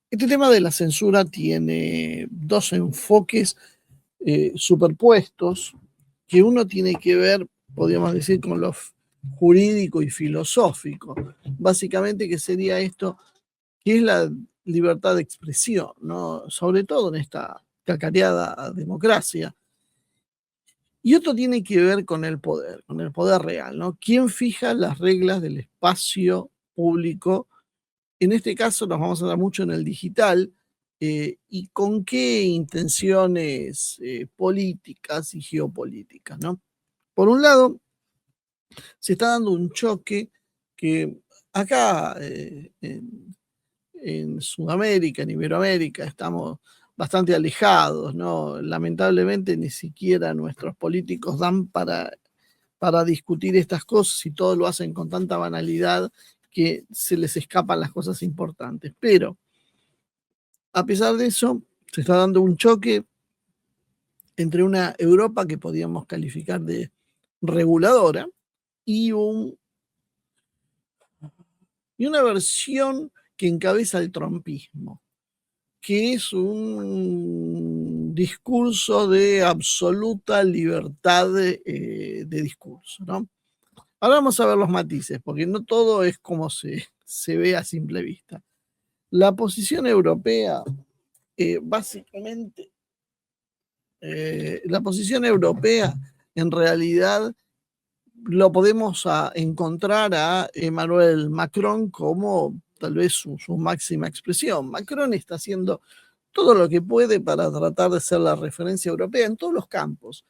Este tema de la censura tiene dos enfoques superpuestos que uno tiene que ver, podríamos decir, con lo jurídico y filosófico. Básicamente, ¿qué sería esto? Que es la libertad de expresión, ¿no? Sobre todo en esta cacareada democracia. Y otro tiene que ver con el poder real, ¿no? ¿Quién fija las reglas del espacio público? En este caso nos vamos a dar mucho en el digital, y con qué intenciones políticas y geopolíticas, ¿no? Por un lado, se está dando un choque que acá en Sudamérica, en Iberoamérica, estamos bastante alejados, ¿no? Lamentablemente ni siquiera nuestros políticos dan para discutir estas cosas y todo lo hacen con tanta banalidad que se les escapan las cosas importantes. Pero a pesar de eso, se está dando un choque entre una Europa que podríamos calificar de reguladora y, y una versión que encabeza el trumpismo, que es un discurso de absoluta libertad de discurso, ¿no? Ahora vamos a ver los matices, porque no todo es como se ve a simple vista. La posición europea, básicamente, la posición europea en realidad lo podemos encontrar a Emmanuel Macron como tal vez su máxima expresión. Macron está haciendo todo lo que puede para tratar de ser la referencia europea en todos los campos.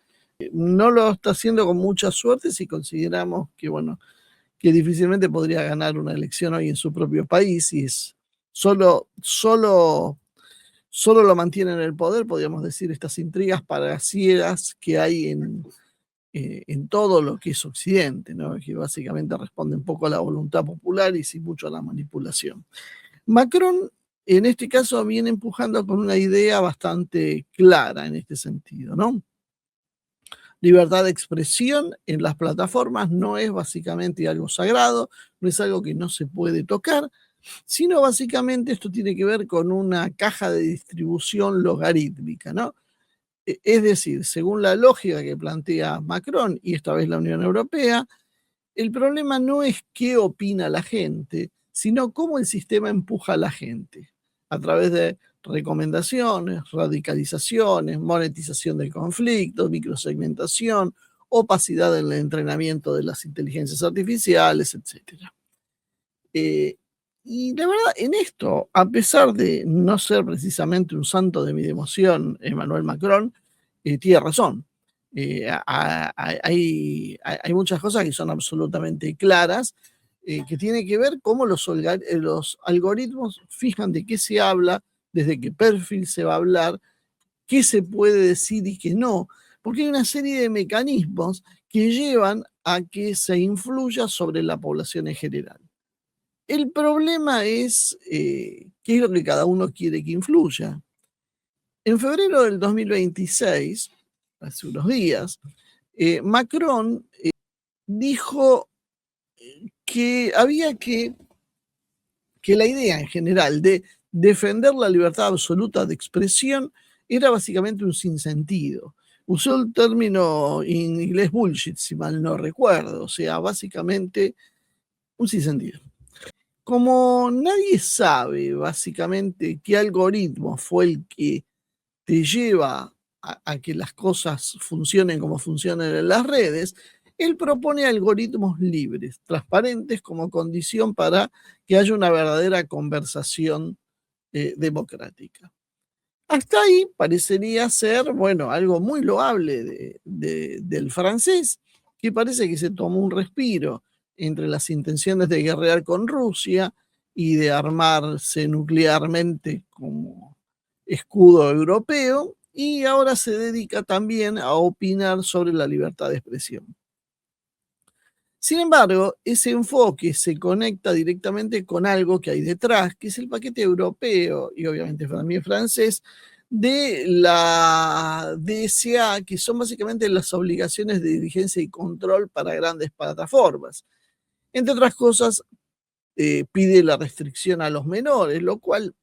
No lo está haciendo con mucha suerte si consideramos que, bueno, que difícilmente podría ganar una elección hoy en su propio país y es solo lo mantiene en el poder, podríamos decir, estas intrigas parasiegas que hay en todo lo que es Occidente, ¿no? Que básicamente responde un poco a la voluntad popular y sin mucho a la manipulación. Macron, en este caso, viene empujando con una idea bastante clara en este sentido, ¿no? Libertad de expresión en las plataformas no es básicamente algo sagrado, no es algo que no se puede tocar, sino básicamente esto tiene que ver con una caja de distribución logarítmica, ¿no? Es decir, según la lógica que plantea Macron y esta vez la Unión Europea, el problema no es qué opina la gente, sino cómo el sistema empuja a la gente a través de recomendaciones, radicalizaciones, monetización del conflicto, microsegmentación, opacidad en el entrenamiento de las inteligencias artificiales, etcétera. Y la verdad, en esto, a pesar de no ser precisamente un santo de mi devoción, Emmanuel Macron, tiene razón. Hay muchas cosas que son absolutamente claras, que tiene que ver cómo los algoritmos fijan de qué se habla, desde qué perfil se va a hablar, qué se puede decir y qué no, porque hay una serie de mecanismos que llevan a que se influya sobre la población en general. El problema es qué es lo que cada uno quiere que influya. En febrero del 2026, hace unos días, Macron dijo que había que la idea en general de defender la libertad absoluta de expresión era básicamente un sinsentido. Usó el término en inglés bullshit, si mal no recuerdo, o sea, básicamente un sinsentido. Como nadie sabe básicamente qué algoritmo fue el que te lleva a que las cosas funcionen como funcionan en las redes, él propone algoritmos libres, transparentes como condición para que haya una verdadera conversación democrática. Hasta ahí parecería ser, bueno, algo muy loable del francés, que parece que se tomó un respiro entre las intenciones de guerrear con Rusia y de armarse nuclearmente como escudo europeo, y ahora se dedica también a opinar sobre la libertad de expresión. Sin embargo, ese enfoque se conecta directamente con algo que hay detrás, que es el paquete europeo y obviamente también francés de la DSA, que son básicamente las obligaciones de diligencia y control para grandes plataformas. Entre otras cosas, pide la restricción a los menores, lo cual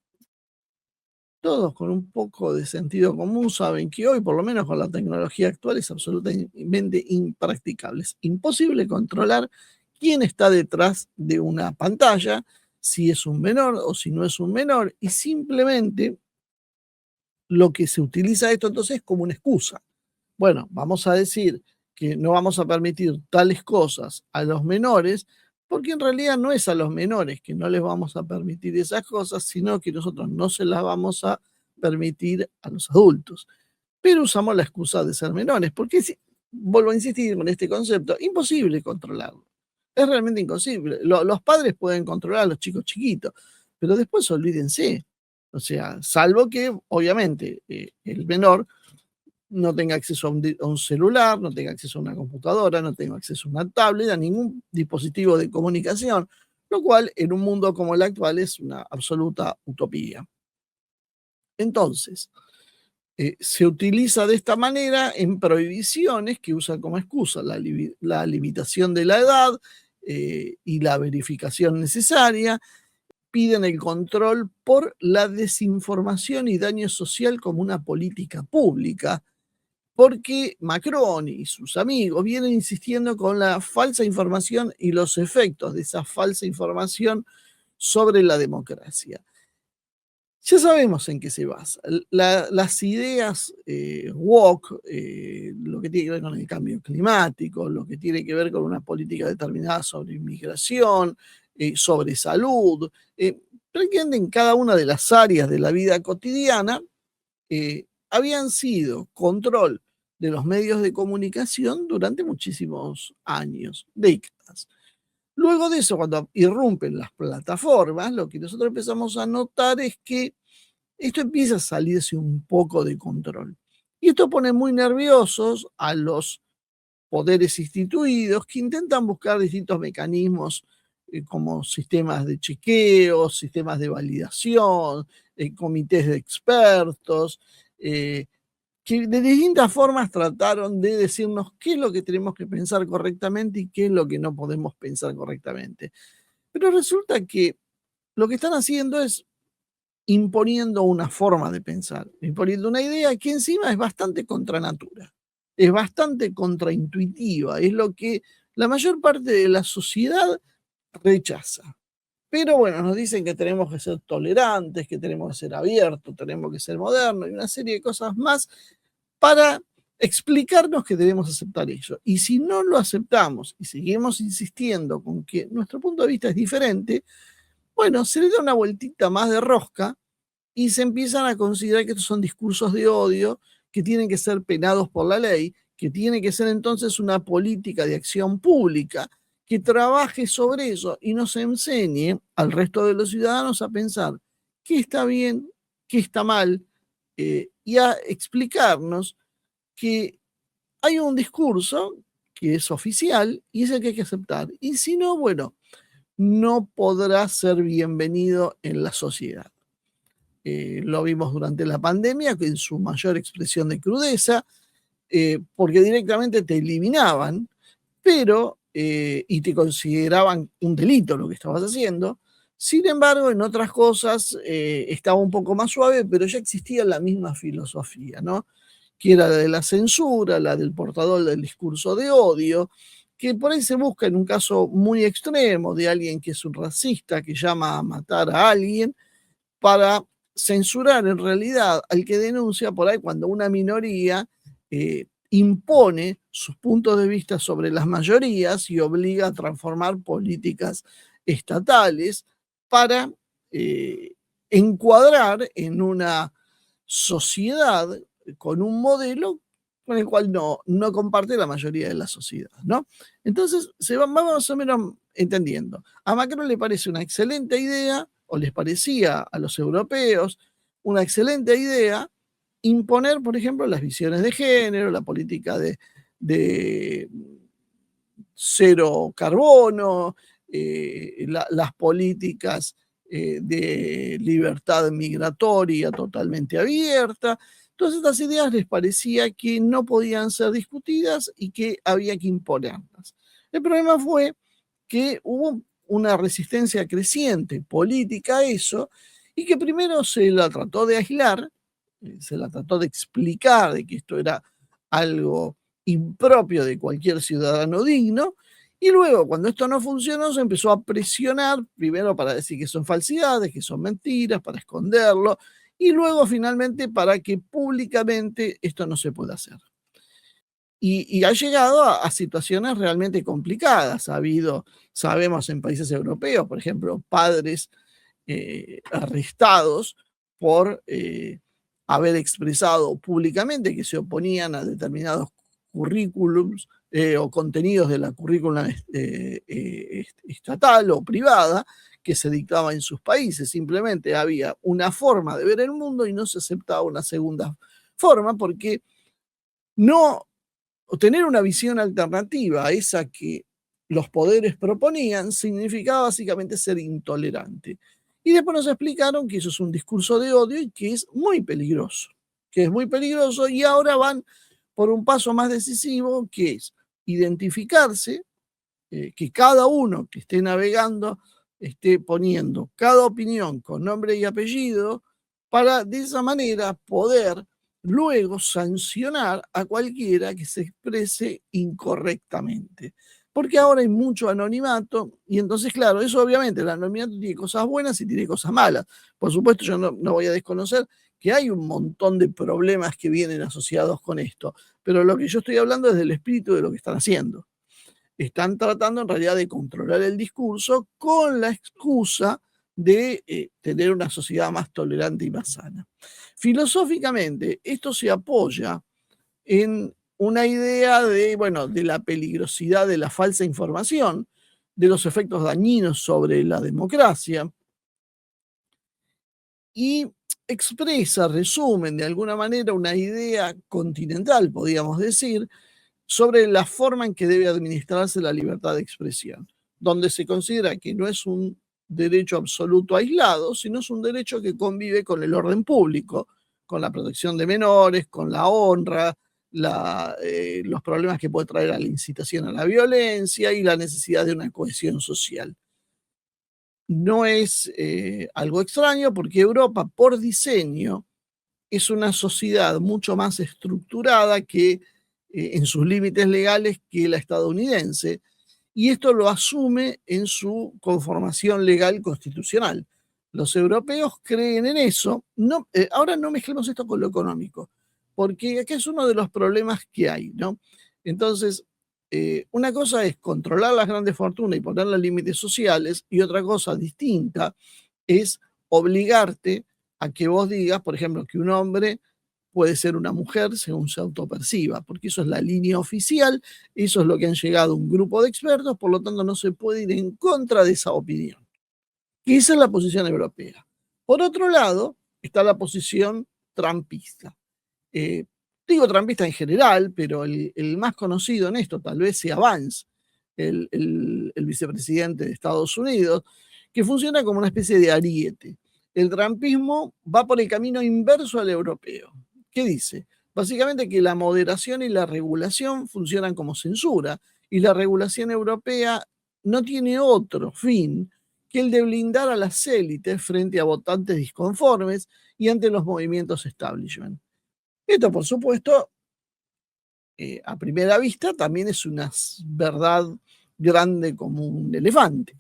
todos con un poco de sentido común saben que hoy, por lo menos con la tecnología actual, es absolutamente impracticable. Es imposible controlar quién está detrás de una pantalla, si es un menor o si no es un menor, y simplemente lo que se utiliza esto entonces como una excusa. Bueno, vamos a decir que no vamos a permitir tales cosas a los menores, porque en realidad no es a los menores que no les vamos a permitir esas cosas, sino que nosotros no se las vamos a permitir a los adultos. Pero usamos la excusa de ser menores, porque vuelvo a insistir con este concepto, imposible controlarlo. Es realmente imposible. Los padres pueden controlar a los chicos chiquitos, pero después olvídense. O sea, salvo que obviamente el menor no tenga acceso a un celular, no tenga acceso a una computadora, no tenga acceso a una tablet, a ningún dispositivo de comunicación, lo cual en un mundo como el actual es una absoluta utopía. Entonces, se utiliza de esta manera en prohibiciones que usan como excusa la limitación de la edad y la verificación necesaria, piden el control por la desinformación y daño social como una política pública, porque Macron y sus amigos vienen insistiendo con la falsa información y los efectos de esa falsa información sobre la democracia. Ya sabemos en qué se basa. Las ideas woke, lo que tiene que ver con el cambio climático, lo que tiene que ver con una política determinada sobre inmigración, sobre salud, pretenden cada una de las áreas de la vida cotidiana habían sido control de los medios de comunicación durante muchísimos años, décadas. Luego de eso, cuando irrumpen las plataformas, lo que nosotros empezamos a notar es que esto empieza a salirse un poco de control. Y esto pone muy nerviosos a los poderes instituidos que intentan buscar distintos mecanismos como sistemas de chequeo, sistemas de validación, comités de expertos, que de distintas formas trataron de decirnos qué es lo que tenemos que pensar correctamente y qué es lo que no podemos pensar correctamente. Pero resulta que lo que están haciendo es imponiendo una forma de pensar, imponiendo una idea que encima es bastante contra natura, es bastante contraintuitiva, es lo que la mayor parte de la sociedad rechaza. Pero bueno, nos dicen que tenemos que ser tolerantes, que tenemos que ser abiertos, tenemos que ser modernos y una serie de cosas más para explicarnos que debemos aceptar eso. Y si no lo aceptamos y seguimos insistiendo con que nuestro punto de vista es diferente, bueno, se le da una vueltita más de rosca y se empiezan a considerar que estos son discursos de odio que tienen que ser penados por la ley, que tiene que ser entonces una política de acción pública que trabaje sobre eso y nos enseñe al resto de los ciudadanos a pensar qué está bien, qué está mal, y a explicarnos que hay un discurso que es oficial y es el que hay que aceptar. Y si no, bueno, no podrá ser bienvenido en la sociedad. Lo vimos durante la pandemia en su mayor expresión de crudeza, porque directamente te eliminaban, pero, y te consideraban un delito lo que estabas haciendo. Sin embargo, en otras cosas estaba un poco más suave, pero ya existía la misma filosofía, ¿no? Que era la de la censura, la del portador del discurso de odio, que por ahí se busca en un caso muy extremo de alguien que es un racista, que llama a matar a alguien, para censurar en realidad al que denuncia por ahí cuando una minoría impone sus puntos de vista sobre las mayorías y obliga a transformar políticas estatales para encuadrar en una sociedad con un modelo con el cual no comparte la mayoría de la sociedad, ¿no? Entonces, se va más o menos entendiendo. A Macron le parece una excelente idea, o les parecía a los europeos una excelente idea, imponer, por ejemplo, las visiones de género, la política de cero carbono, las políticas de libertad migratoria totalmente abierta. Todas estas ideas les parecía que no podían ser discutidas y que había que imponerlas. El problema fue que hubo una resistencia creciente política a eso y que primero se la trató de aislar, se la trató de explicar de que esto era algo impropio de cualquier ciudadano digno, y luego, cuando esto no funcionó, se empezó a presionar, primero para decir que son falsidades, que son mentiras, para esconderlo, y luego finalmente para que públicamente esto no se pueda hacer. Y ha llegado a situaciones realmente complicadas. Ha habido, sabemos en países europeos, por ejemplo, padres arrestados por haber expresado públicamente que se oponían a determinados currículums o contenidos de la currícula estatal o privada que se dictaba en sus países. Simplemente había una forma de ver el mundo y no se aceptaba una segunda forma porque no tener una visión alternativa a esa que los poderes proponían significaba básicamente ser intolerante. Y después nos explicaron que eso es un discurso de odio y que es muy peligroso, y ahora van por un paso más decisivo, que es identificarse, que cada uno que esté navegando esté poniendo cada opinión con nombre y apellido para de esa manera poder luego sancionar a cualquiera que se exprese incorrectamente. Porque ahora hay mucho anonimato y entonces, claro, eso obviamente, el anonimato tiene cosas buenas y tiene cosas malas. Por supuesto, yo no voy a desconocer que hay un montón de problemas que vienen asociados con esto, pero lo que yo estoy hablando es del espíritu de lo que están haciendo. Están tratando en realidad de controlar el discurso con la excusa de tener una sociedad más tolerante y más sana. Filosóficamente, esto se apoya en una idea de, bueno, de la peligrosidad de la falsa información, de los efectos dañinos sobre la democracia, y expresa, resumen de alguna manera una idea continental, podríamos decir, sobre la forma en que debe administrarse la libertad de expresión, donde se considera que no es un derecho absoluto aislado, sino es un derecho que convive con el orden público, con la protección de menores, con la honra, los problemas que puede traer a la incitación a la violencia y la necesidad de una cohesión social. No es algo extraño porque Europa, por diseño, es una sociedad mucho más estructurada que en sus límites legales que la estadounidense, y esto lo asume en su conformación legal constitucional. Los europeos creen en eso. No, ahora no mezclemos esto con lo económico, porque aquí es uno de los problemas que hay, ¿no? Entonces, una cosa es controlar las grandes fortunas y ponerle límites sociales, y otra cosa distinta es obligarte a que vos digas, por ejemplo, que un hombre puede ser una mujer según se autoperciba, porque eso es la línea oficial, eso es lo que han llegado un grupo de expertos, por lo tanto no se puede ir en contra de esa opinión. Y esa es la posición europea. Por otro lado, está la posición trumpista. Eh, Digo trumpista en general, pero el más conocido en esto tal vez sea Vance, el vicepresidente de Estados Unidos, que funciona como una especie de ariete. El trumpismo va por el camino inverso al europeo. ¿Qué dice? Básicamente que la moderación y la regulación funcionan como censura, y la regulación europea no tiene otro fin que el de blindar a las élites frente a votantes disconformes y ante los movimientos establishment. Esto, por supuesto, a primera vista también es una verdad grande como un elefante.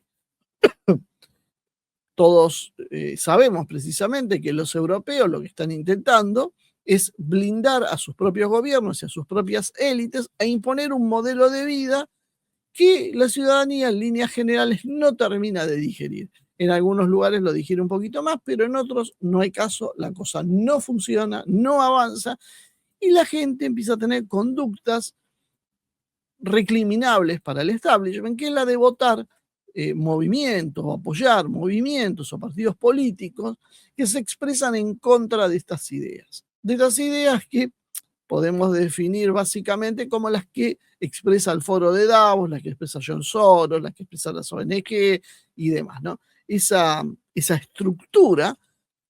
Todos sabemos precisamente que los europeos lo que están intentando es blindar a sus propios gobiernos y a sus propias élites a imponer un modelo de vida que la ciudadanía en líneas generales no termina de digerir. En algunos lugares lo digiere un poquito más, pero en otros no hay caso, la cosa no funciona, no avanza, y la gente empieza a tener conductas recriminables para el establishment, que es la de votar movimientos o apoyar movimientos o partidos políticos que se expresan en contra de estas ideas. De estas ideas que podemos definir básicamente como las que expresa el Foro de Davos, las que expresa John Soros, las que expresa las ONG y demás, ¿no? Esa estructura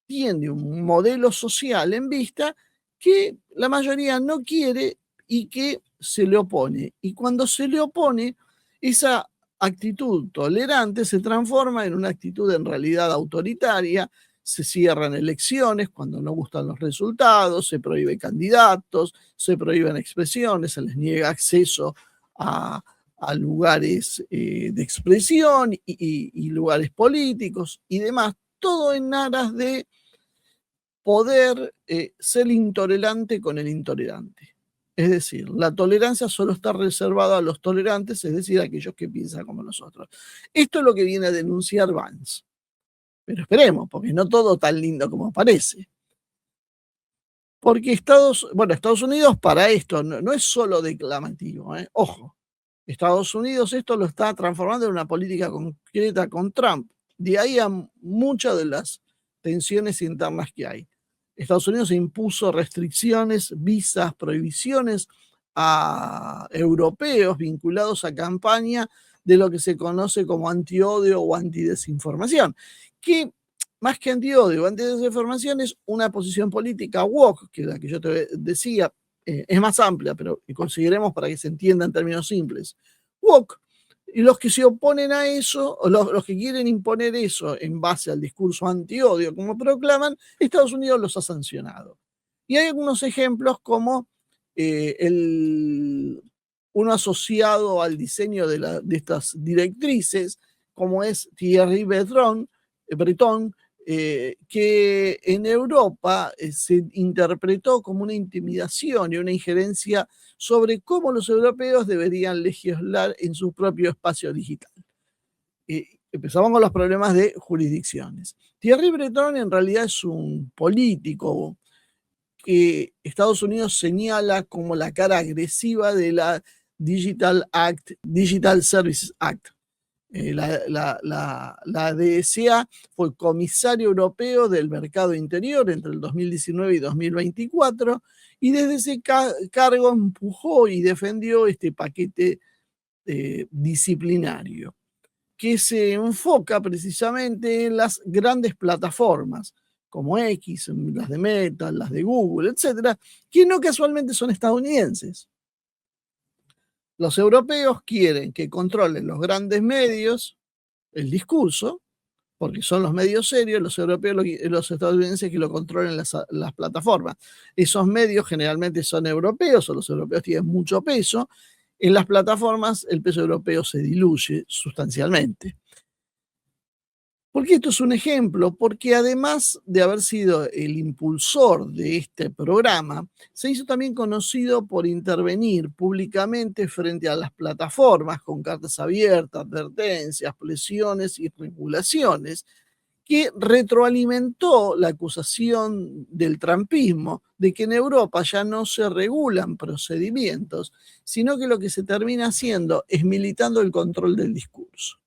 tiene un modelo social en vista que la mayoría no quiere y que se le opone. Y cuando se le opone, esa actitud tolerante se transforma en una actitud en realidad autoritaria se cierran elecciones cuando no gustan los resultados, se prohíbe candidatos, se prohíben expresiones, se les niega acceso a lugares de expresión y lugares políticos y demás, todo en aras de poder ser intolerante con el intolerante. Es decir, la tolerancia solo está reservada a los tolerantes, es decir, a aquellos que piensan como nosotros. Esto es lo que viene a denunciar Vance. Pero esperemos, porque no todo tan lindo como parece. Porque Estados Unidos para esto no es solo declamativo, ojo. Estados Unidos esto lo está transformando en una política concreta con Trump. De ahí a muchas de las tensiones internas que hay. Estados Unidos impuso restricciones, visas, prohibiciones a europeos vinculados a campaña de lo que se conoce como antiodio o antidesinformación, que más que antiodio o antidesinformación es una posición política woke, que la que yo te decía es más amplia, pero consideremos para que se entienda en términos simples. Woke. Y los que se oponen a eso, o los que quieren imponer eso en base al discurso antiodio, como proclaman, Estados Unidos los ha sancionado. Y hay algunos ejemplos como uno asociado al diseño de estas directrices, como es Thierry Breton, que en Europa se interpretó como una intimidación y una injerencia sobre cómo los europeos deberían legislar en su propio espacio digital. Empezamos con los problemas de jurisdicciones. Thierry Breton en realidad es un político que Estados Unidos señala como la cara agresiva de la Digital Services Act. La DSA fue comisario europeo del mercado interior entre el 2019 y 2024 y desde ese cargo empujó y defendió este paquete disciplinario que se enfoca precisamente en las grandes plataformas como X, las de Meta, las de Google, etcétera, que no casualmente son estadounidenses. Los europeos quieren que controlen los grandes medios, el discurso, porque son los medios serios, los europeos, los estadounidenses que lo controlen las plataformas. Esos medios generalmente son europeos, o los europeos tienen mucho peso. En las plataformas el peso europeo se diluye sustancialmente. ¿Por qué esto es un ejemplo? Porque además de haber sido el impulsor de este programa, se hizo también conocido por intervenir públicamente frente a las plataformas con cartas abiertas, advertencias, presiones y regulaciones, que retroalimentó la acusación del trumpismo de que en Europa ya no se regulan procedimientos, sino que lo que se termina haciendo es militando el control del discurso.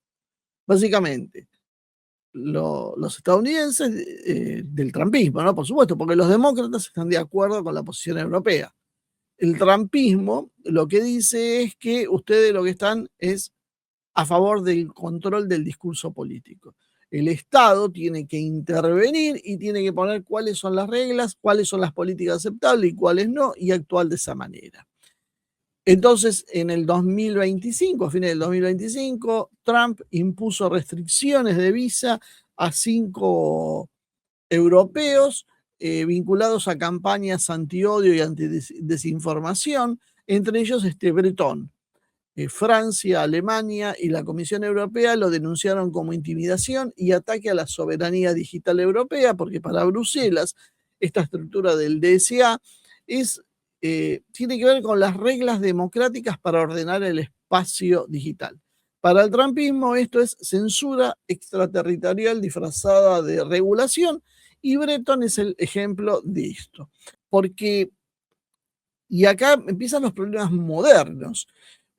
Básicamente, los estadounidenses del trumpismo, ¿no? Por supuesto, porque los demócratas están de acuerdo con la posición europea. El trumpismo lo que dice es que ustedes lo que están es a favor del control del discurso político. El Estado tiene que intervenir y tiene que poner cuáles son las reglas, cuáles son las políticas aceptables y cuáles no, y actuar de esa manera. Entonces, en el 2025, a fines del 2025, Trump impuso restricciones de visa a 5 europeos vinculados a campañas antiodio y antidesinformación, entre ellos Breton. Francia, Alemania y la Comisión Europea lo denunciaron como intimidación y ataque a la soberanía digital europea, porque para Bruselas esta estructura del DSA tiene que ver con las reglas democráticas para ordenar el espacio digital. Para el trumpismo esto es censura extraterritorial disfrazada de regulación y Breton es el ejemplo de esto. Y acá empiezan los problemas modernos.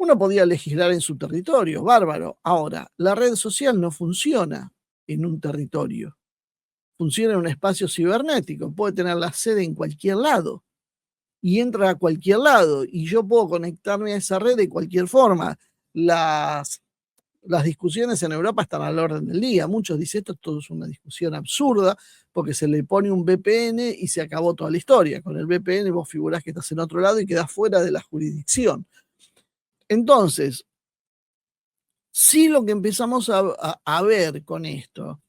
Uno podía legislar en su territorio, bárbaro. Ahora, la red social no funciona en un territorio. Funciona en un espacio cibernético. Puede tener la sede en cualquier lado. Y entra a cualquier lado. Y yo puedo conectarme a esa red de cualquier forma. Las discusiones en Europa están al orden del día. Muchos dicen esto todo es una discusión absurda porque se le pone un VPN y se acabó toda la historia. Con el VPN vos figurás que estás en otro lado y quedás fuera de la jurisdicción. Entonces, sí lo que empezamos a ver con esto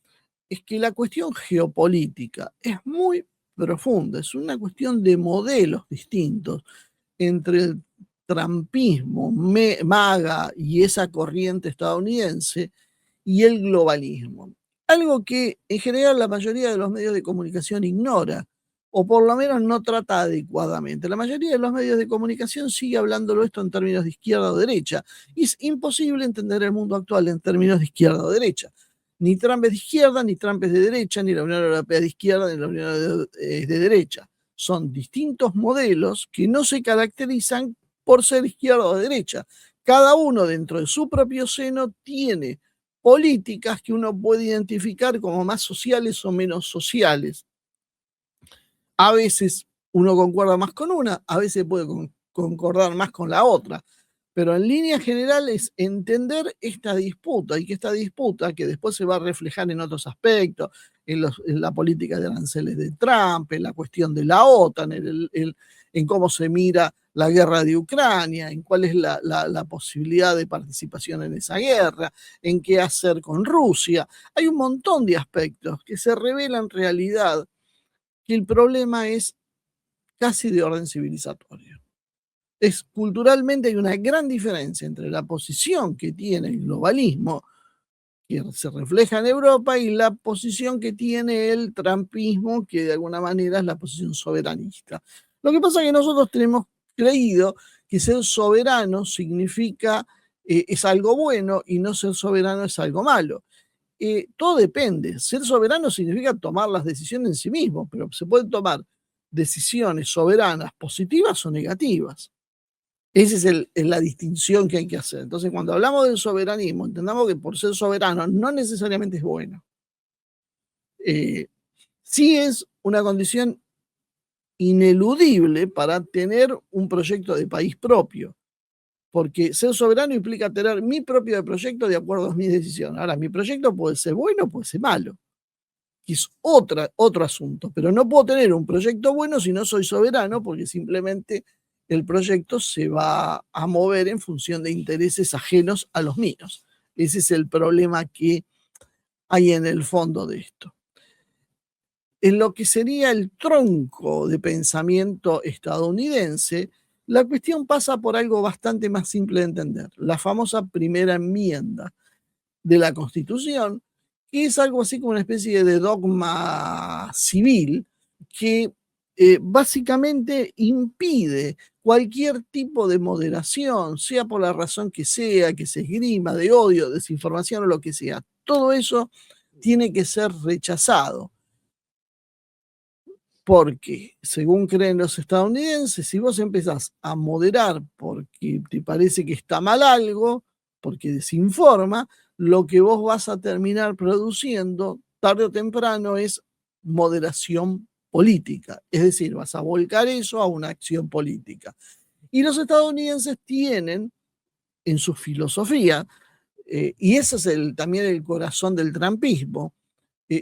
es que la cuestión geopolítica es muy profunda, es una cuestión de modelos distintos entre el trumpismo, MAGA y esa corriente estadounidense y el globalismo. Algo que en general la mayoría de los medios de comunicación ignora, o por lo menos no trata adecuadamente. La mayoría de los medios de comunicación sigue hablándolo esto en términos de izquierda o derecha. Y es imposible entender el mundo actual en términos de izquierda o derecha. Ni Trump es de izquierda, ni Trump es de derecha, ni la Unión Europea de izquierda, ni la Unión es de derecha. Son distintos modelos que no se caracterizan por ser izquierda o derecha. Cada uno dentro de su propio seno tiene políticas que uno puede identificar como más sociales o menos sociales. A veces uno concuerda más con una, a veces puede concordar más con la otra. Pero en líneas generales, entender esta disputa y que esta disputa, que después se va a reflejar en otros aspectos, en la política de aranceles de Trump, en la cuestión de la OTAN, en cómo se mira la guerra de Ucrania, en cuál es la posibilidad de participación en esa guerra, en qué hacer con Rusia. Hay un montón de aspectos que se revelan en realidad que el problema es casi de orden civilizatorio. Culturalmente hay una gran diferencia entre la posición que tiene el globalismo, que se refleja en Europa, y la posición que tiene el trumpismo, que de alguna manera es la posición soberanista. Lo que pasa es que nosotros tenemos creído que ser soberano significa es algo bueno y no ser soberano es algo malo. Todo depende. Ser soberano significa tomar las decisiones en sí mismo, pero se pueden tomar decisiones soberanas positivas o negativas. Esa es la distinción que hay que hacer. Entonces, cuando hablamos del soberanismo, entendamos que por ser soberano no necesariamente es bueno. Sí es una condición ineludible para tener un proyecto de país propio, porque ser soberano implica tener mi propio proyecto de acuerdo a mis decisiones. Ahora, mi proyecto puede ser bueno, puede ser malo, que es otro asunto, pero no puedo tener un proyecto bueno si no soy soberano, porque simplemente el proyecto se va a mover en función de intereses ajenos a los míos. Ese es el problema que hay en el fondo de esto. En lo que sería el tronco de pensamiento estadounidense, la cuestión pasa por algo bastante más simple de entender, la famosa primera enmienda de la Constitución, que es algo así como una especie de dogma civil que básicamente impide cualquier tipo de moderación, sea por la razón que sea, que se esgrima, de odio, desinformación o lo que sea. Todo eso tiene que ser rechazado. Porque, según creen los estadounidenses, si vos empezás a moderar porque te parece que está mal algo, porque desinforma, lo que vos vas a terminar produciendo tarde o temprano es moderación política. Es decir, vas a volcar eso a una acción política. Y los estadounidenses tienen en su filosofía, y ese es también el corazón del trumpismo,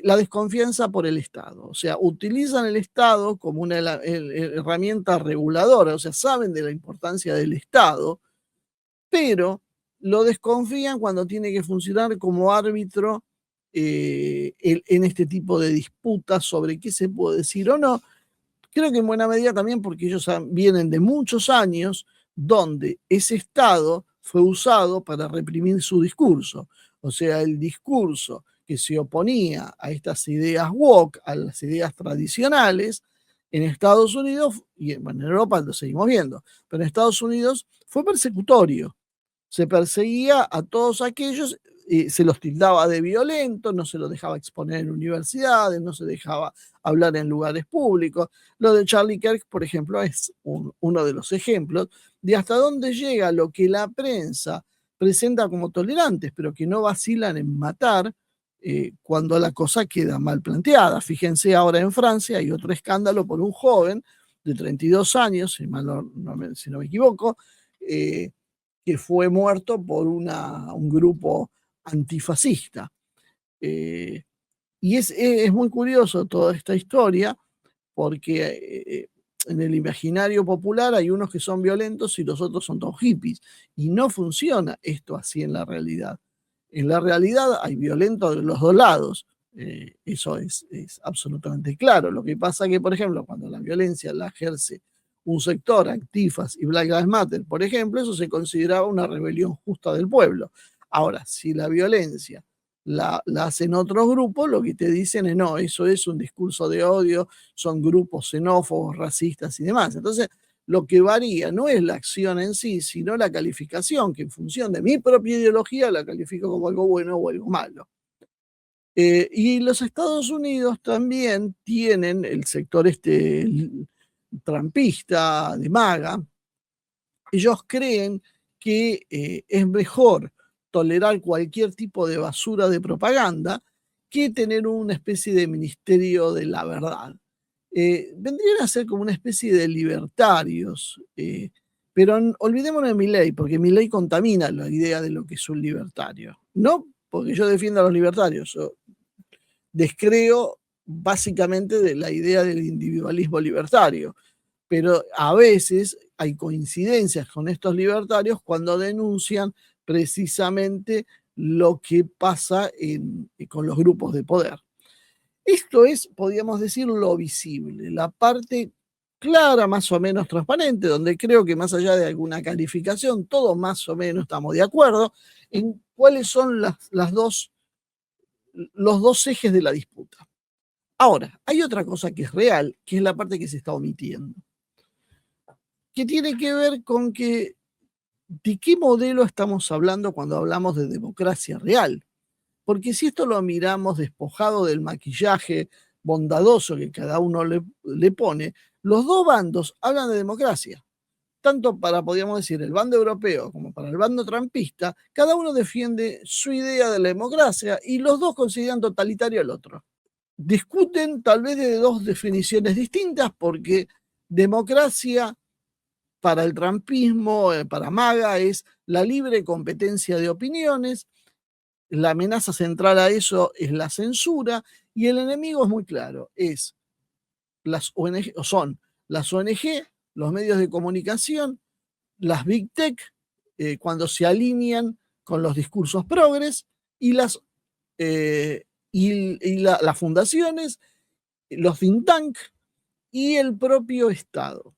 la desconfianza por el Estado. O sea, utilizan el Estado como una herramienta reguladora, o sea, saben de la importancia del Estado, pero lo desconfían cuando tiene que funcionar como árbitro en este tipo de disputas sobre qué se puede decir o no. Creo que en buena medida también porque ellos vienen de muchos años donde ese Estado fue usado para reprimir su discurso. O sea, el discurso que se oponía a estas ideas woke, a las ideas tradicionales, en Estados Unidos, y en Europa lo seguimos viendo, pero en Estados Unidos fue persecutorio. Se perseguía a todos aquellos, se los tildaba de violentos, no se los dejaba exponer en universidades, no se dejaba hablar en lugares públicos. Lo de Charlie Kirk, por ejemplo, es uno de los ejemplos de hasta dónde llega lo que la prensa presenta como tolerantes, pero que no vacilan en matar cuando la cosa queda mal planteada. Fíjense ahora en Francia, hay otro escándalo por un joven de 32 años, si no me equivoco, que fue muerto por un grupo antifascista. Y es muy curioso toda esta historia, porque en el imaginario popular hay unos que son violentos y los otros son todos hippies. Y no funciona esto así en la realidad. En la realidad hay violentos de los dos lados. Eso es absolutamente claro. Lo que pasa que, por ejemplo, cuando la violencia la ejerce un sector, Antifas y Black Lives Matter, por ejemplo, eso se consideraba una rebelión justa del pueblo. Ahora, si la violencia la hacen otros grupos, lo que te dicen es no, eso es un discurso de odio, son grupos xenófobos, racistas y demás. Entonces, lo que varía no es la acción en sí, sino la calificación, que en función de mi propia ideología la califico como algo bueno o algo malo. Y los Estados Unidos también tienen el sector trampista de MAGA. Ellos creen que es mejor tolerar cualquier tipo de basura de propaganda que tener una especie de ministerio de la verdad. Vendrían a ser como una especie de libertarios, pero olvidémonos de Milei, porque Milei contamina la idea de lo que es un libertario. No porque yo defienda a los libertarios, yo descreo básicamente de la idea del individualismo libertario, pero a veces hay coincidencias con estos libertarios cuando denuncian precisamente lo que pasa con los grupos de poder. Esto es, podríamos decir, lo visible, la parte clara, más o menos transparente, donde creo que más allá de alguna calificación, todos más o menos estamos de acuerdo en cuáles son los dos ejes de la disputa. Ahora, hay otra cosa que es real, que es la parte que se está omitiendo, que tiene que ver con de qué modelo estamos hablando cuando hablamos de democracia real. Porque si esto lo miramos despojado del maquillaje bondadoso que cada uno le pone, los dos bandos hablan de democracia. Tanto para, podríamos decir, el bando europeo como para el bando trampista, cada uno defiende su idea de la democracia y los dos consideran totalitario al otro. Discuten tal vez de dos definiciones distintas porque democracia para el trampismo, para MAGA, es la libre competencia de opiniones, la amenaza central a eso es la censura, y el enemigo es muy claro, es las ONG, o son las ONG, los medios de comunicación, las Big Tech, cuando se alinean con los discursos progres, y las fundaciones, los think tank y el propio Estado.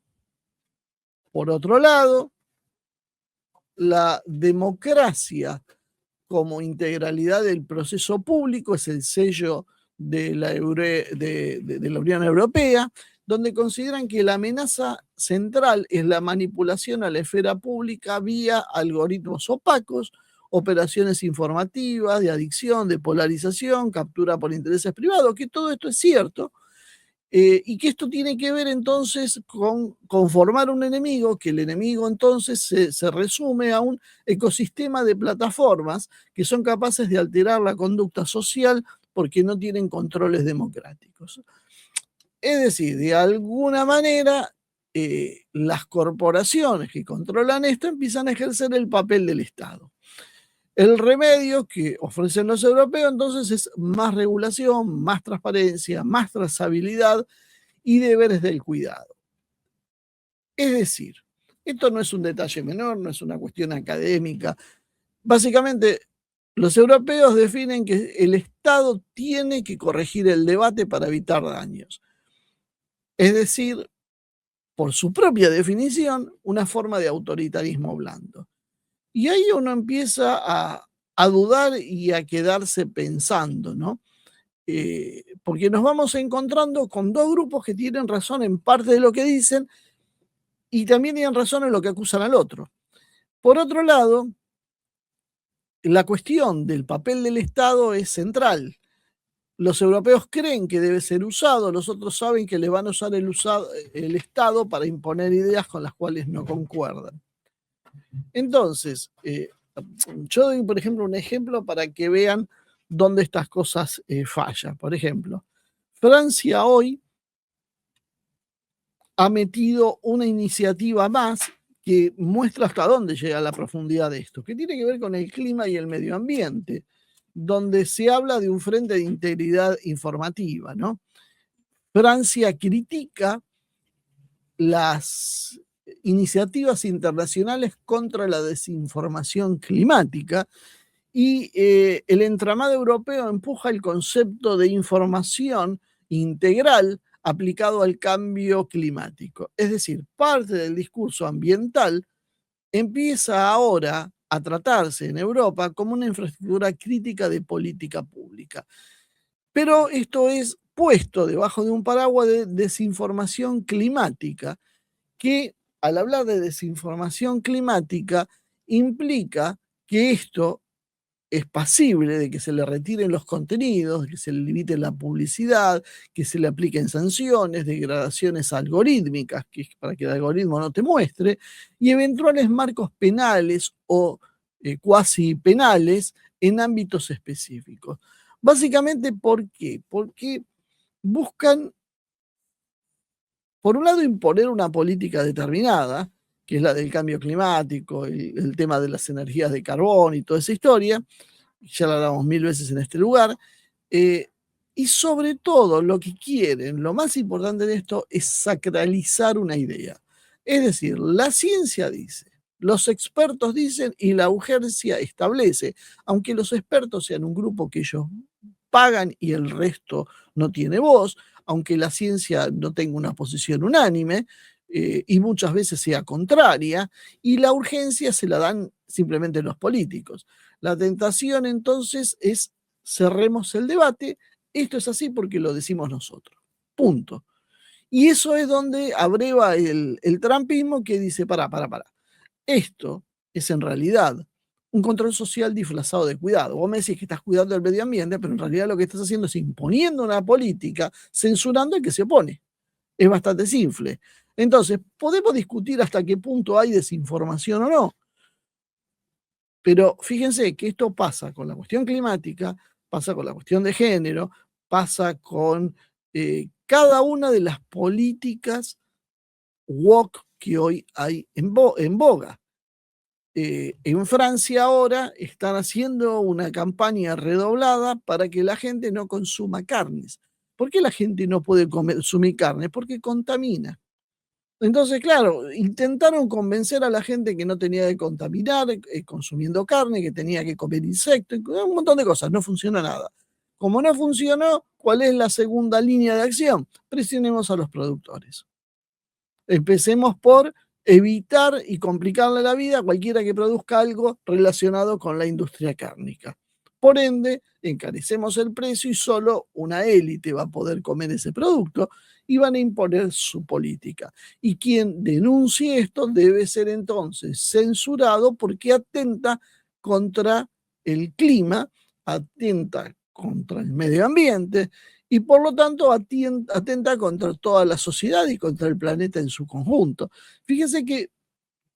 Por otro lado, la democracia como integralidad del proceso público es el sello de la Unión Europea, donde consideran que la amenaza central es la manipulación a la esfera pública vía algoritmos opacos, operaciones informativas, de adicción, de polarización, captura por intereses privados, que todo esto es cierto, y que esto tiene que ver entonces con conformar un enemigo, que el enemigo entonces se resume a un ecosistema de plataformas que son capaces de alterar la conducta social porque no tienen controles democráticos. Es decir, de alguna manera, las corporaciones que controlan esto empiezan a ejercer el papel del Estado. El remedio que ofrecen los europeos entonces es más regulación, más transparencia, más trazabilidad y deberes del cuidado. Es decir, esto no es un detalle menor, no es una cuestión académica. Básicamente, los europeos definen que el Estado tiene que corregir el debate para evitar daños. Es decir, por su propia definición, una forma de autoritarismo blando. Y ahí uno empieza a dudar y a quedarse pensando, ¿no? Porque nos vamos encontrando con dos grupos que tienen razón en parte de lo que dicen y también tienen razón en lo que acusan al otro. Por otro lado, la cuestión del papel del Estado es central. Los europeos creen que debe ser usado, los otros saben que le van a usar el Estado para imponer ideas con las cuales no concuerdan. Entonces, yo doy, por ejemplo, un ejemplo para que vean dónde estas cosas fallan. Por ejemplo, Francia hoy ha metido una iniciativa más que muestra hasta dónde llega la profundidad de esto, que tiene que ver con el clima y el medio ambiente, donde se habla de un frente de integridad informativa, ¿no? Francia critica las iniciativas internacionales contra la desinformación climática Y el entramado europeo empuja el concepto de información integral aplicado al cambio climático. Es decir, parte del discurso ambiental empieza ahora a tratarse en Europa como una infraestructura crítica de política pública. Pero esto es puesto debajo de un paraguas de desinformación climática, que al hablar de desinformación climática implica que esto es pasible de que se le retiren los contenidos, de que se le limite la publicidad, que se le apliquen sanciones, degradaciones algorítmicas, que es para que el algoritmo no te muestre, y eventuales marcos penales o cuasi penales en ámbitos específicos. Básicamente, ¿por qué? Porque buscan, por un lado, imponer una política determinada, que es la del cambio climático, el tema de las energías de carbón y toda esa historia, ya lo hablamos mil veces en este lugar, y sobre todo lo que quieren, lo más importante de esto es sacralizar una idea. Es decir, la ciencia dice, los expertos dicen y la urgencia establece, aunque los expertos sean un grupo que ellos pagan y el resto no tiene voz, aunque la ciencia no tenga una posición unánime y muchas veces sea contraria, y la urgencia se la dan simplemente los políticos. La tentación entonces es cerremos el debate, esto es así porque lo decimos nosotros. Punto. Y eso es donde abreva el trampismo que dice, para. Esto es en realidad un control social disfrazado de cuidado. Vos me decís que estás cuidando el medio ambiente, pero en realidad lo que estás haciendo es imponiendo una política, censurando al que se opone. Es bastante simple. Entonces, podemos discutir hasta qué punto hay desinformación o no, pero fíjense que esto pasa con la cuestión climática, pasa con la cuestión de género, pasa con cada una de las políticas woke que hoy hay en boga. En Francia ahora están haciendo una campaña redoblada para que la gente no consuma carnes. ¿Por qué la gente no puede consumir carne? Porque contamina. Entonces, claro, intentaron convencer a la gente que no tenía que contaminar consumiendo carne, que tenía que comer insectos, un montón de cosas. No funciona nada. Como no funcionó, ¿cuál es la segunda línea de acción? Presionemos a los productores. Empecemos por evitar y complicarle la vida a cualquiera que produzca algo relacionado con la industria cárnica. Por ende, encarecemos el precio y solo una élite va a poder comer ese producto y van a imponer su política. Y quien denuncie esto debe ser entonces censurado porque atenta contra el clima, atenta contra el medio ambiente, y por lo tanto atenta contra toda la sociedad y contra el planeta en su conjunto. Fíjense que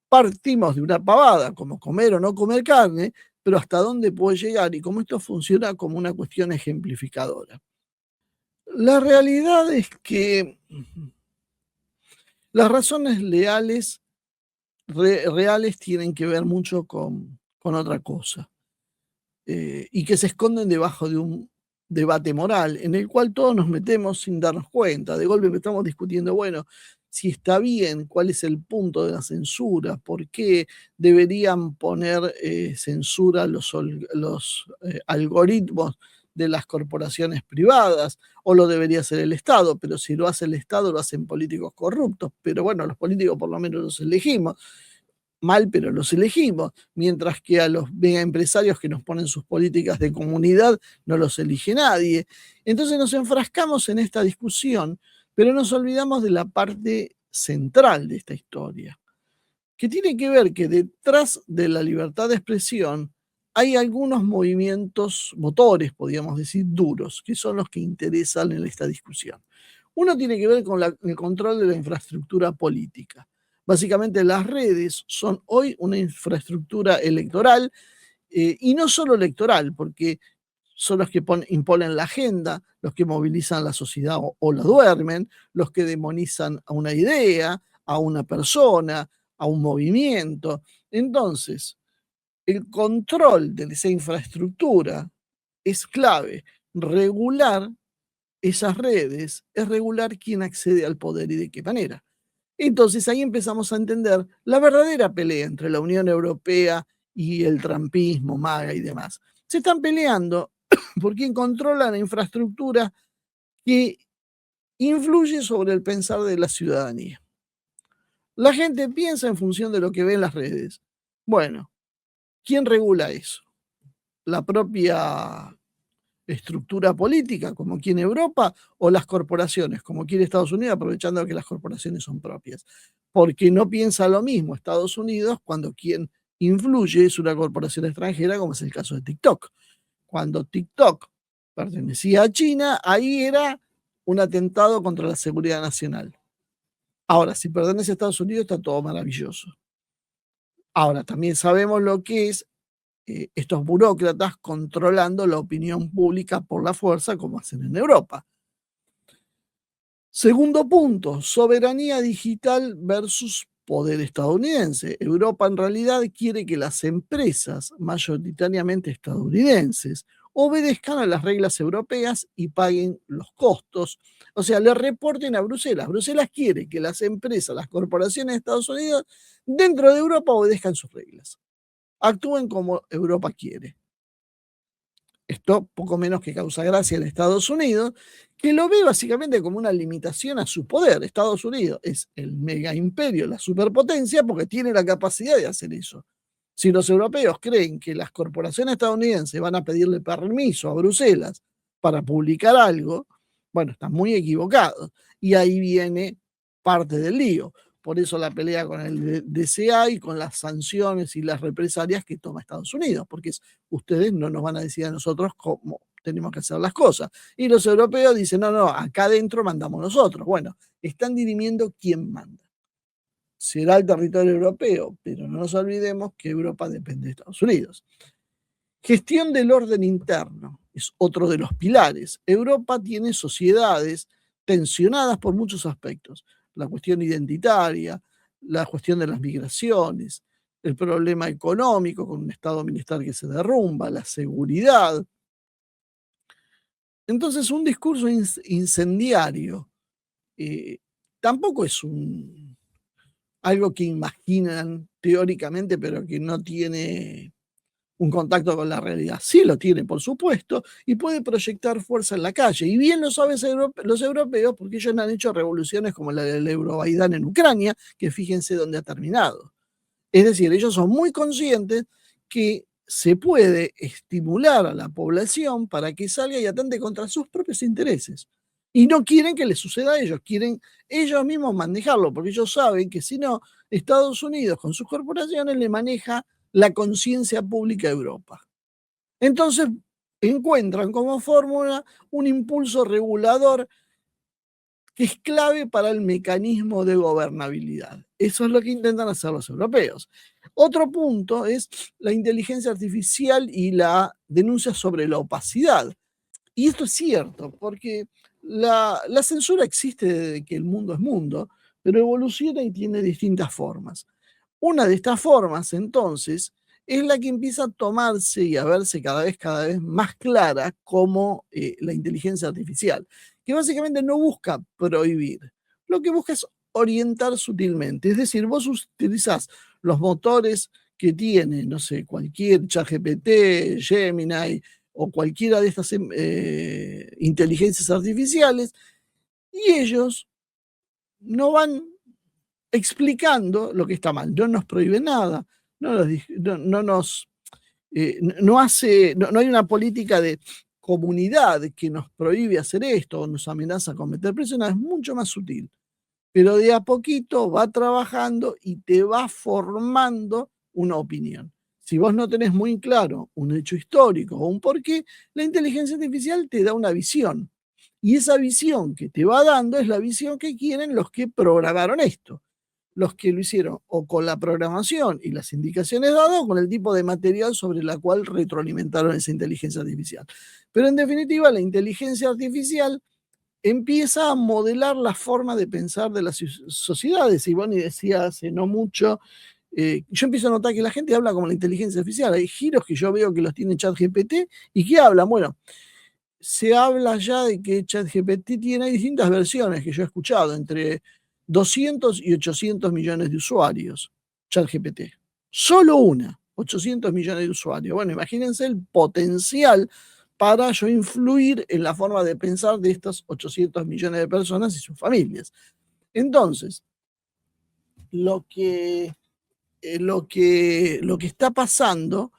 partimos de una pavada, como comer o no comer carne, pero hasta dónde puede llegar y cómo esto funciona como una cuestión ejemplificadora. La realidad es que las razones reales tienen que ver mucho con otra cosa. Y que se esconden debajo de un debate moral en el cual todos nos metemos sin darnos cuenta. De golpe estamos discutiendo, bueno, si está bien, cuál es el punto de la censura, por qué deberían poner censura los algoritmos de las corporaciones privadas, o lo debería hacer el Estado, pero si lo hace el Estado lo hacen políticos corruptos, pero bueno, los políticos por lo menos los elegimos mal, pero los elegimos, mientras que a los mega empresarios que nos ponen sus políticas de comunidad no los elige nadie. Entonces nos enfrascamos en esta discusión, pero nos olvidamos de la parte central de esta historia, que tiene que ver que detrás de la libertad de expresión hay algunos movimientos motores, podríamos decir, duros, que son los que interesan en esta discusión. Uno tiene que ver con el control de la infraestructura política. Básicamente las redes son hoy una infraestructura electoral y no solo electoral, porque son los que imponen la agenda, los que movilizan la sociedad o la duermen, los que demonizan a una idea, a una persona, a un movimiento. Entonces, el control de esa infraestructura es clave. Regular esas redes es regular quién accede al poder y de qué manera. Entonces ahí empezamos a entender la verdadera pelea entre la Unión Europea y el trampismo, MAGA y demás. Se están peleando por quien controla la infraestructura que influye sobre el pensar de la ciudadanía. La gente piensa en función de lo que ve en las redes. Bueno, ¿quién regula eso? La propia estructura política, como aquí en Europa, o las corporaciones, como aquí en Estados Unidos, aprovechando que las corporaciones son propias. Porque no piensa lo mismo Estados Unidos cuando quien influye es una corporación extranjera, como es el caso de TikTok. Cuando TikTok pertenecía a China, ahí era un atentado contra la seguridad nacional. Ahora, si pertenece a Estados Unidos, está todo maravilloso. Ahora, también sabemos lo que es estos burócratas controlando la opinión pública por la fuerza, como hacen en Europa. Segundo punto, soberanía digital versus poder estadounidense. Europa en realidad quiere que las empresas, mayoritariamente estadounidenses, obedezcan a las reglas europeas y paguen los costos. O sea, le reporten a Bruselas. Bruselas quiere que las empresas, las corporaciones de Estados Unidos, dentro de Europa obedezcan sus reglas. Actúen como Europa quiere. Esto poco menos que causa gracia en Estados Unidos, que lo ve básicamente como una limitación a su poder. Estados Unidos es el mega imperio, la superpotencia, porque tiene la capacidad de hacer eso. Si los europeos creen que las corporaciones estadounidenses van a pedirle permiso a Bruselas para publicar algo, bueno, están muy equivocados. Y ahí viene parte del lío. Por eso la pelea con el DCA y con las sanciones y las represalias que toma Estados Unidos, porque ustedes no nos van a decir a nosotros cómo tenemos que hacer las cosas. Y los europeos dicen, no, acá adentro mandamos nosotros. Bueno, están dirimiendo quién manda. Será el territorio europeo, pero no nos olvidemos que Europa depende de Estados Unidos. Gestión del orden interno es otro de los pilares. Europa tiene sociedades tensionadas por muchos aspectos. La cuestión identitaria, la cuestión de las migraciones, el problema económico con un Estado militar que se derrumba, la seguridad. Entonces, un discurso incendiario tampoco es algo que imaginan teóricamente, pero que no tiene un contacto con la realidad. Sí lo tiene, por supuesto, y puede proyectar fuerza en la calle. Y bien lo saben los europeos, porque ellos han hecho revoluciones como la del Euromaidán en Ucrania, que fíjense dónde ha terminado. Es decir, ellos son muy conscientes que se puede estimular a la población para que salga y atente contra sus propios intereses. Y no quieren que les suceda a ellos, quieren ellos mismos manejarlo, porque ellos saben que si no, Estados Unidos con sus corporaciones le maneja la conciencia pública de Europa. Entonces, encuentran como fórmula un impulso regulador que es clave para el mecanismo de gobernabilidad. Eso es lo que intentan hacer los europeos. Otro punto es la inteligencia artificial y la denuncia sobre la opacidad. Y esto es cierto, porque la censura existe desde que el mundo es mundo, pero evoluciona y tiene distintas formas. Una de estas formas, entonces, es la que empieza a tomarse y a verse cada vez más clara como la inteligencia artificial, que básicamente no busca prohibir, lo que busca es orientar sutilmente. Es decir, vos utilizás los motores que tiene, no sé, cualquier ChatGPT, Gemini o cualquiera de estas inteligencias artificiales, y ellos no van explicando lo que está mal. No nos prohíbe nada, no hay una política de comunidad que nos prohíbe hacer esto o nos amenaza a cometer presiones, es mucho más sutil. Pero de a poquito va trabajando y te va formando una opinión. Si vos no tenés muy claro un hecho histórico o un porqué, la inteligencia artificial te da una visión. Y esa visión que te va dando es la visión que quieren los que programaron esto, los que lo hicieron o con la programación y las indicaciones dadas o con el tipo de material sobre la cual retroalimentaron esa inteligencia artificial. Pero en definitiva, la inteligencia artificial empieza a modelar la forma de pensar de las sociedades. Y Bonnie decía hace no mucho, yo empiezo a notar que la gente habla como la inteligencia artificial. Hay giros que yo veo que los tiene ChatGPT y que hablan. Bueno, se habla ya de que ChatGPT tiene distintas versiones que yo he escuchado, entre 200 y 800 millones de usuarios, ChatGPT. Solo una. 800 millones de usuarios. Bueno, imagínense el potencial para yo influir en la forma de pensar de estos 800 millones de personas y sus familias. Entonces, lo que, lo que está pasando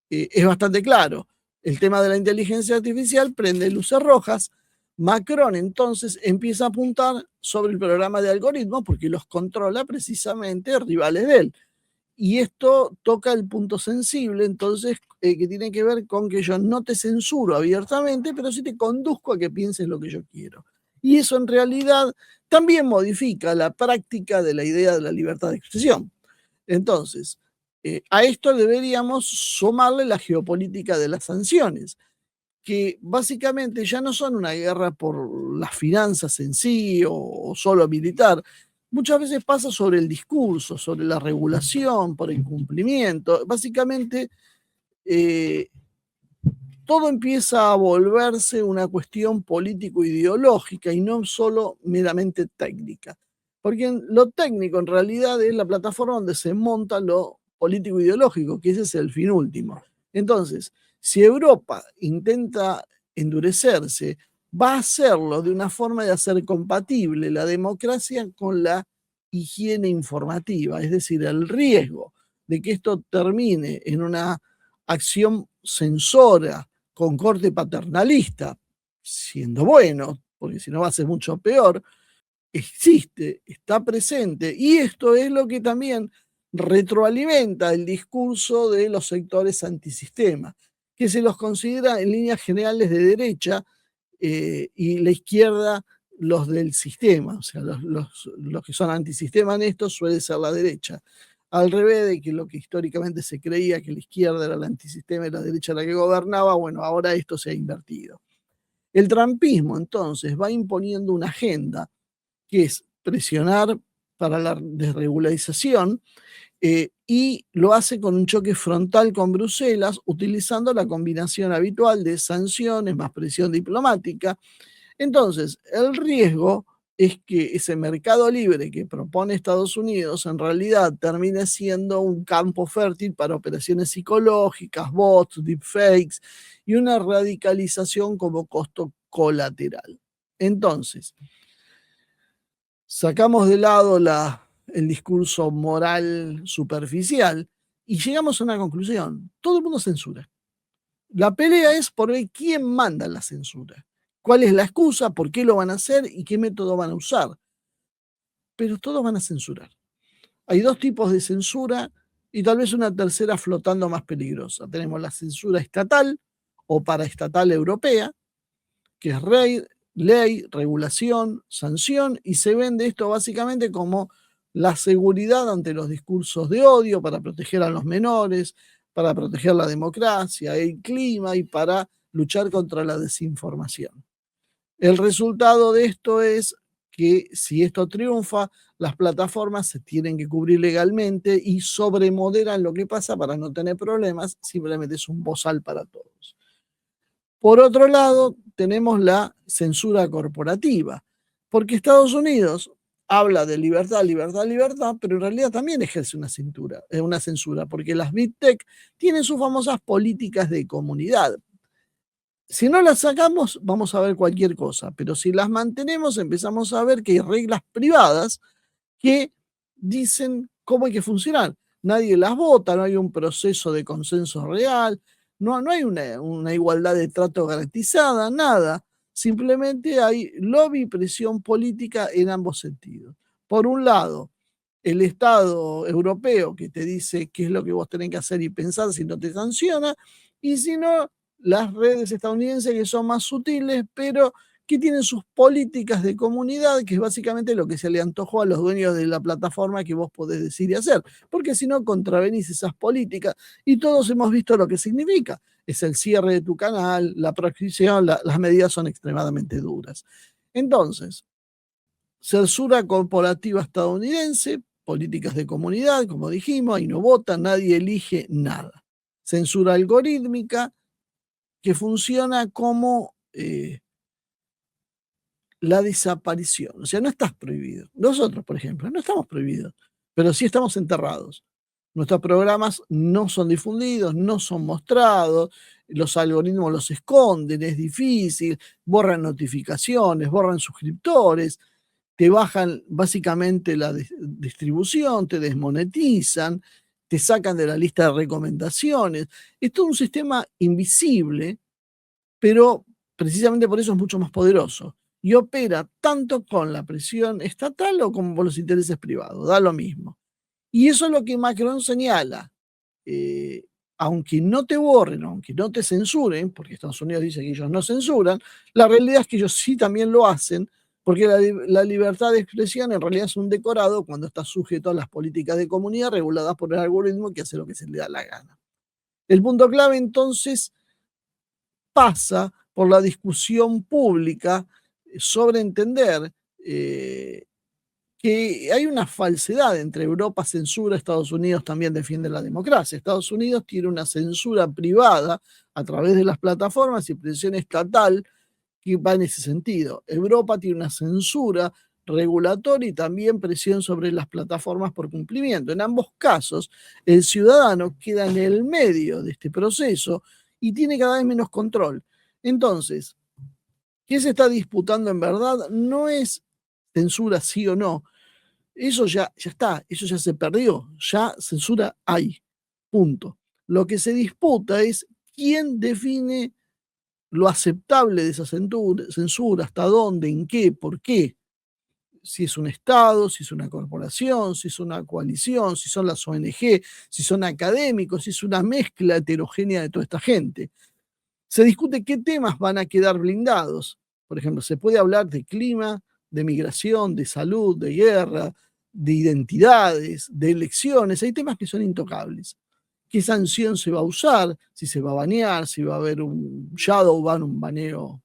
es bastante claro. El tema de la inteligencia artificial prende luces rojas. Macron entonces empieza a apuntar sobre el programa de algoritmos porque los controla precisamente rivales de él. Y esto toca el punto sensible, entonces, que tiene que ver con que yo no te censuro abiertamente, pero sí te conduzco a que pienses lo que yo quiero. Y eso en realidad también modifica la práctica de la idea de la libertad de expresión. Entonces, a esto deberíamos sumarle la geopolítica de las sanciones, que básicamente ya no son una guerra por las finanzas en sí o solo militar. Muchas veces pasa sobre el discurso, sobre la regulación, por el cumplimiento. Básicamente, eh, todo empieza a volverse una cuestión político-ideológica y no solo meramente técnica. Porque lo técnico en realidad es la plataforma donde se monta lo político-ideológico, que ese es el fin último. Entonces, si Europa intenta endurecerse, va a hacerlo de una forma de hacer compatible la democracia con la higiene informativa, es decir, el riesgo de que esto termine en una acción censora con corte paternalista, siendo bueno, porque si no va a ser mucho peor, existe, está presente, y esto es lo que también retroalimenta el discurso de los sectores antisistema, que se los considera en líneas generales de derecha, y la izquierda los del sistema, o sea, los que son antisistema en esto suele ser la derecha. Al revés de que lo que históricamente se creía que la izquierda era el antisistema y la derecha la que gobernaba, bueno, ahora esto se ha invertido. El trumpismo entonces va imponiendo una agenda que es presionar para la desregularización, y lo hace con un choque frontal con Bruselas, utilizando la combinación habitual de sanciones más presión diplomática. Entonces, el riesgo es que ese mercado libre que propone Estados Unidos en realidad termine siendo un campo fértil para operaciones psicológicas, bots, deepfakes y una radicalización como costo colateral. Entonces, sacamos de lado el discurso moral superficial y llegamos a una conclusión. Todo el mundo censura. La pelea es por ver quién manda la censura, cuál es la excusa, por qué lo van a hacer y qué método van a usar. Pero todos van a censurar. Hay dos tipos de censura y tal vez una tercera flotando más peligrosa. Tenemos la censura estatal o paraestatal europea, que es ley, regulación, sanción, y se vende esto básicamente como la seguridad ante los discursos de odio para proteger a los menores, para proteger la democracia, el clima y para luchar contra la desinformación. El resultado de esto es que si esto triunfa, las plataformas se tienen que cubrir legalmente y sobremoderan lo que pasa para no tener problemas, simplemente es un bozal para todos. Por otro lado, tenemos la censura corporativa, porque Estados Unidos habla de libertad, libertad, libertad, pero en realidad también ejerce una censura, porque las Big Tech tienen sus famosas políticas de comunidad. Si no las sacamos, vamos a ver cualquier cosa, pero si las mantenemos, empezamos a ver que hay reglas privadas que dicen cómo hay que funcionar. Nadie las vota, no hay un proceso de consenso real, no hay una igualdad de trato garantizada, nada. Simplemente hay lobby y presión política en ambos sentidos. Por un lado, el Estado europeo que te dice qué es lo que vos tenés que hacer y pensar si no te sanciona, y si no, las redes estadounidenses que son más sutiles, pero que tienen sus políticas de comunidad, que es básicamente lo que se le antojó a los dueños de la plataforma que vos podés decir y hacer, porque si no contravenís esas políticas y todos hemos visto lo que significa. Es el cierre de tu canal, la proscripción, las medidas son extremadamente duras. Entonces, censura corporativa estadounidense, políticas de comunidad, como dijimos, ahí no vota, nadie elige nada. Censura algorítmica, que funciona como la desaparición. O sea, no estás prohibido. Nosotros, por ejemplo, no estamos prohibidos, pero sí estamos enterrados. Nuestros programas no son difundidos, no son mostrados, los algoritmos los esconden, es difícil, borran notificaciones, borran suscriptores, te bajan básicamente la distribución, te desmonetizan, te sacan de la lista de recomendaciones. Es todo un sistema invisible, pero precisamente por eso es mucho más poderoso y opera tanto con la presión estatal o como con los intereses privados, da lo mismo. Y eso es lo que Macron señala. Eh, Aunque no te borren, aunque no te censuren, porque Estados Unidos dice que ellos no censuran, la realidad es que ellos sí también lo hacen, porque la libertad de expresión en realidad es un decorado cuando está sujeto a las políticas de comunidad reguladas por el algoritmo que hace lo que se le da la gana. El punto clave entonces pasa por la discusión pública sobre entender que hay una falsedad entre Europa censura, Estados Unidos también defiende la democracia. Estados Unidos tiene una censura privada a través de las plataformas y presión estatal que va en ese sentido. Europa tiene una censura regulatoria y también presión sobre las plataformas por cumplimiento. En ambos casos, el ciudadano queda en el medio de este proceso y tiene cada vez menos control. Entonces, ¿qué se está disputando en verdad? No es censura sí o no. Eso ya está, eso ya se perdió, ya censura hay, punto. Lo que se disputa es quién define lo aceptable de esa censura, hasta dónde, en qué, por qué. Si es un Estado, si es una corporación, si es una coalición, si son las ONG, si son académicos, si es una mezcla heterogénea de toda esta gente. Se discute qué temas van a quedar blindados. Por ejemplo, se puede hablar de clima, de migración, de salud, de guerra, de identidades, de elecciones. Hay temas que son intocables. ¿Qué sanción se va a usar? Si se va a banear, si va a haber un shadow ban, un baneo,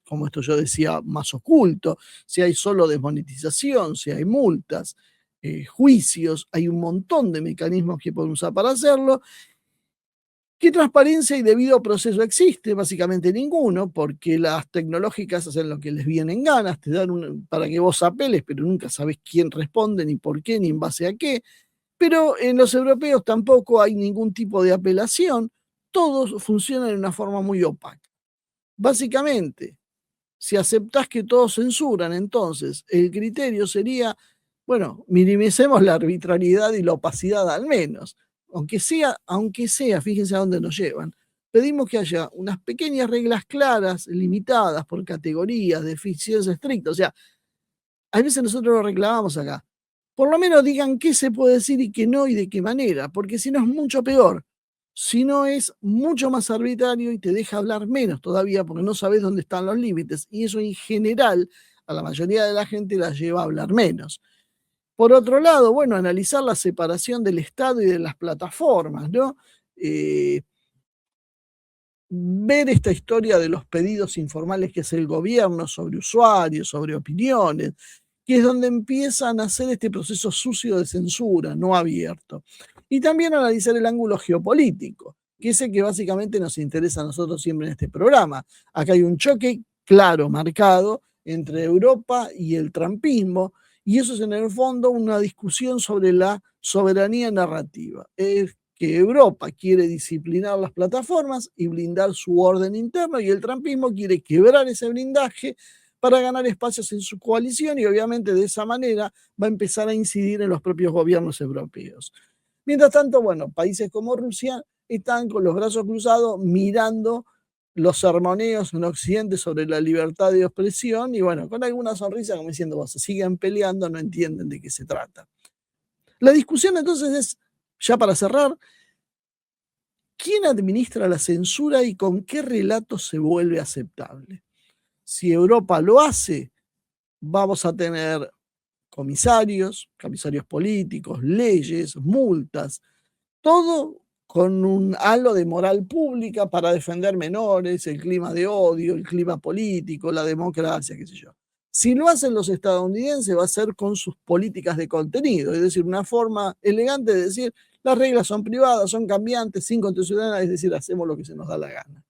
como esto yo decía, más oculto, si hay solo desmonetización, si hay multas, juicios, hay un montón de mecanismos que pueden usar para hacerlo. ¿Qué transparencia y debido proceso existe? Básicamente ninguno, porque las tecnológicas hacen lo que les viene en ganas, te dan para que vos apeles, pero nunca sabes quién responde, ni por qué, ni en base a qué. Pero en los europeos tampoco hay ningún tipo de apelación, todos funcionan de una forma muy opaca. Básicamente, si aceptás que todos censuran, entonces el criterio sería, bueno, minimicemos la arbitrariedad y la opacidad al menos. Aunque sea, fíjense a dónde nos llevan. Pedimos que haya unas pequeñas reglas claras, limitadas por categorías, de eficiencia estricta. O sea, a veces nosotros lo reclamamos acá. Por lo menos digan qué se puede decir y qué no y de qué manera, porque si no es mucho peor. Si no es mucho más arbitrario y te deja hablar menos todavía porque no sabes dónde están los límites. Y eso en general a la mayoría de la gente la lleva a hablar menos. Por otro lado, bueno, analizar la separación del Estado y de las plataformas, ¿no? Ver esta historia de los pedidos informales que hace el gobierno sobre usuarios, sobre opiniones, que es donde empiezan a hacer este proceso sucio de censura, no abierto. Y también analizar el ángulo geopolítico, que es el que básicamente nos interesa a nosotros siempre en este programa. Acá hay un choque claro, marcado, entre Europa y el trumpismo, y eso es en el fondo una discusión sobre la soberanía narrativa. Es que Europa quiere disciplinar las plataformas y blindar su orden interno, y el trumpismo quiere quebrar ese blindaje para ganar espacios en su coalición y obviamente de esa manera va a empezar a incidir en los propios gobiernos europeos. Mientras tanto, bueno, países como Rusia están con los brazos cruzados mirando los sermoneos en Occidente sobre la libertad de expresión y bueno, con alguna sonrisa como diciendo, vos, se siguen peleando, no entienden de qué se trata. La discusión entonces es, ya para cerrar, ¿quién administra la censura y con qué relato se vuelve aceptable? Si Europa lo hace, vamos a tener comisarios políticos, leyes, multas, todo con un halo de moral pública para defender menores, el clima de odio, el clima político, la democracia, qué sé yo. Si lo hacen los estadounidenses, va a ser con sus políticas de contenido, es decir, una forma elegante de decir, las reglas son privadas, son cambiantes, sin constitucional, es decir, hacemos lo que se nos da la gana.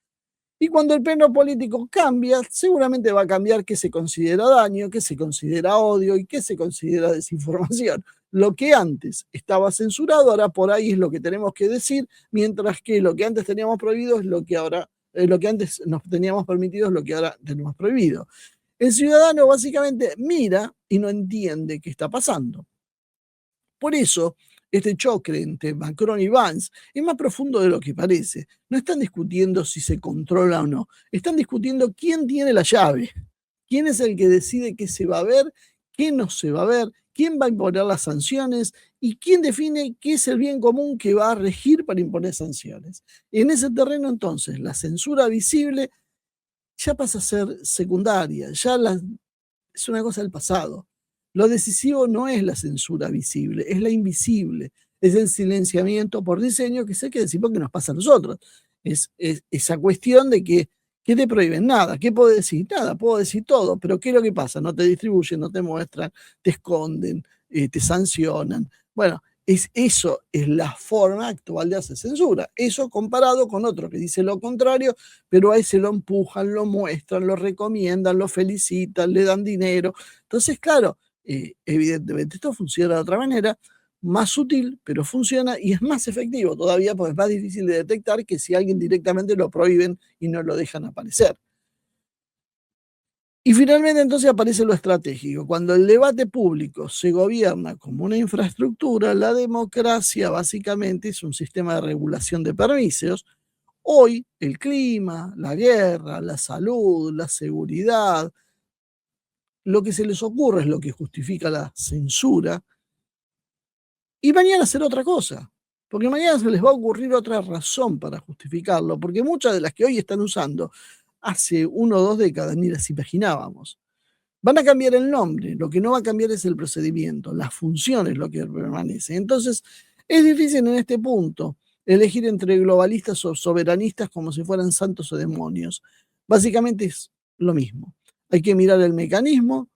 Y cuando el pleno político cambia, seguramente va a cambiar qué se considera daño, qué se considera odio y qué se considera desinformación. Lo que antes estaba censurado, ahora por ahí es lo que tenemos que decir, mientras que lo que antes teníamos prohibido es lo que ahora, lo que antes nos teníamos permitido es lo que ahora tenemos prohibido. El ciudadano básicamente mira y no entiende qué está pasando. Por eso, este choque entre Macron y Vance es más profundo de lo que parece. No están discutiendo si se controla o no, están discutiendo quién tiene la llave, quién es el que decide qué se va a ver, qué no se va a ver, quién va a imponer las sanciones y quién define qué es el bien común que va a regir para imponer sanciones. En ese terreno, entonces, la censura visible ya pasa a ser secundaria, es una cosa del pasado. Lo decisivo no es la censura visible, es la invisible, es el silenciamiento por diseño que sé que decir porque nos pasa a nosotros. Es esa cuestión de que ¿qué te prohíben? Nada. ¿Qué puedo decir? Nada, puedo decir todo, pero ¿qué es lo que pasa? No te distribuyen, no te muestran, te esconden, te sancionan. Bueno, eso es la forma actual de hacer censura. Eso comparado con otro que dice lo contrario, pero a ese lo empujan, lo muestran, lo recomiendan, lo felicitan, le dan dinero. Entonces, claro, evidentemente esto funciona de otra manera, más sutil, pero funciona y es más efectivo todavía porque es más difícil de detectar que si alguien directamente lo prohíben y no lo dejan aparecer. Y finalmente entonces aparece lo estratégico. Cuando el debate público se gobierna como una infraestructura, la democracia básicamente es un sistema de regulación de permisos. Hoy el clima, la guerra, la salud, la seguridad, lo que se les ocurre es lo que justifica la censura. Y mañana será otra cosa, porque mañana se les va a ocurrir otra razón para justificarlo, porque muchas de las que hoy están usando hace 1 o 2 décadas ni las imaginábamos. Van a cambiar el nombre, lo que no va a cambiar es el procedimiento, la función es lo que permanece. Entonces, es difícil en este punto elegir entre globalistas o soberanistas como si fueran santos o demonios. Básicamente es lo mismo. Hay que mirar el mecanismo,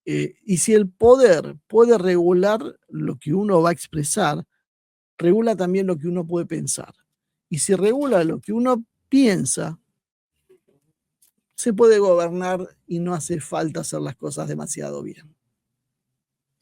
y si el poder puede regular lo que uno va a expresar, regula también lo que uno puede pensar. Y si regula lo que uno piensa, se puede gobernar y no hace falta hacer las cosas demasiado bien.